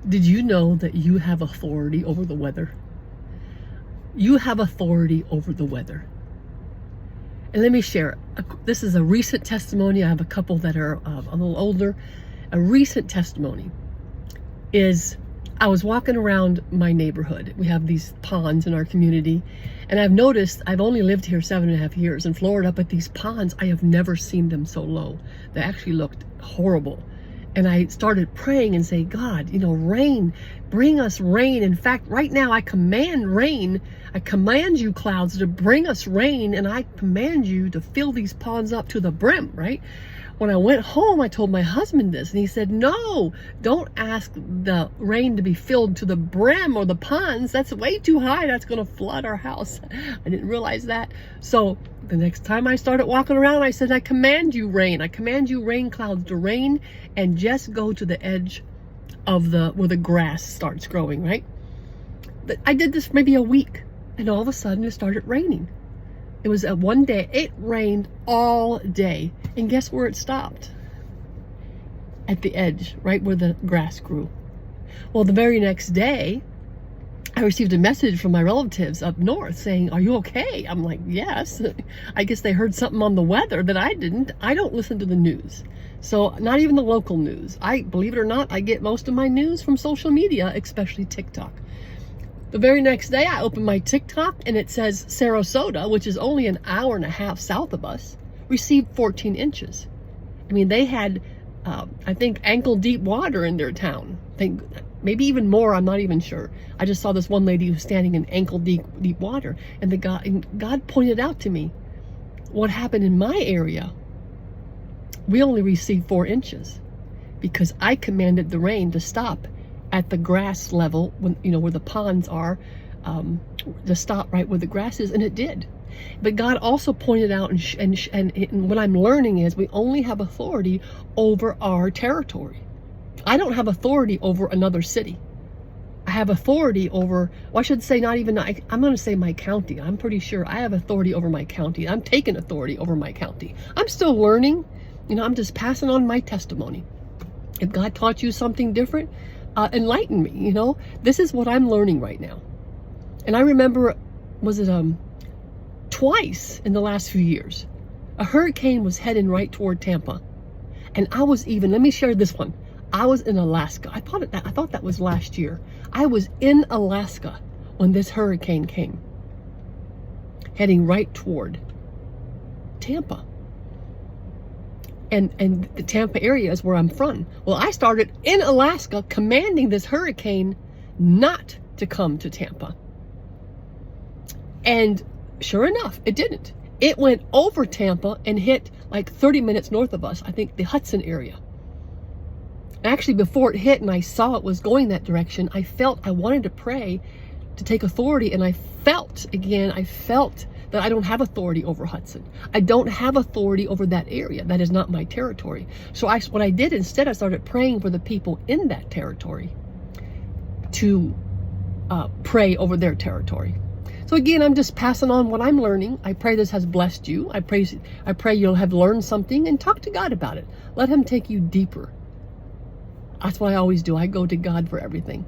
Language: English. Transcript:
Did you know that you have authority over the weather? You have authority over the weather. And let me share. This is a recent testimony. I have a couple that are a little older. A recent testimony is I was walking around my neighborhood. We have these ponds in our community. And I've noticed, I've only lived here 7.5 years in Florida, but these ponds, I have never seen them so low. They actually looked horrible. And I started praying and say, God, rain, bring us rain. In fact, right now I command rain. I command you, clouds, to bring us rain. And I command you to fill these ponds up to the brim, right? When I went home, I told my husband this, and he said, no, don't ask the rain to be filled to the brim or the ponds. That's way too high. That's going to flood our house. I didn't realize that. So the next time I started walking around, I said, I command you rain. I command you rain clouds to rain and just go to the edge of where the grass starts growing, right? But I did this maybe a week, and all of a sudden it started raining. It was one day, it rained all day. And guess where it stopped? At the edge, right where the grass grew. Well, the very next day, I received a message from my relatives up north saying, are you okay? I'm like, yes. I guess they heard something on the weather that I didn't. I don't listen to the news. So not even the local news. Believe it or not, I get most of my news from social media, especially TikTok. The very next day, I opened my TikTok and it says Sarasota, which is only an hour and a half south of us, received 14 inches. I mean, they had, I think, ankle deep water in their town. Maybe even more, I'm not even sure. I just saw this one lady who was standing in ankle deep water. And God pointed out to me what happened in my area. We only received 4 inches because I commanded the rain to stop at the grass level, where the ponds are, to stop right where the grass is, and it did. But God also pointed out, and what I'm learning is we only have authority over our territory. I don't have authority over another city. I have authority over, well, I should say not even, I'm going to say my county. I'm pretty sure I have authority over my county. I'm taking authority over my county. I'm still learning. I'm just passing on my testimony. If God taught you something different, enlighten me. This is what I'm learning right now. And I remember, was it twice in the last few years, a hurricane was heading right toward Tampa, and I was even, let me share this one. I was in Alaska. I thought that was last year. I was in Alaska when this hurricane came, heading right toward Tampa. And the Tampa area is where I'm from. Well, I started in Alaska commanding this hurricane not to come to Tampa. And sure enough, it didn't. It went over Tampa and hit like 30 minutes north of us, I think the Hudson area. Actually, before it hit and I saw it was going that direction, I wanted to pray to take authority, and I felt that I don't have authority over Hudson. I don't have authority over that area. That is not my territory. So what I did instead, I started praying for the people in that territory to pray over their territory. So again, I'm just passing on what I'm learning. I pray this has blessed you. I pray you'll have learned something, and talk to God about it. Let him take you deeper. That's what I always do. I go to God for everything.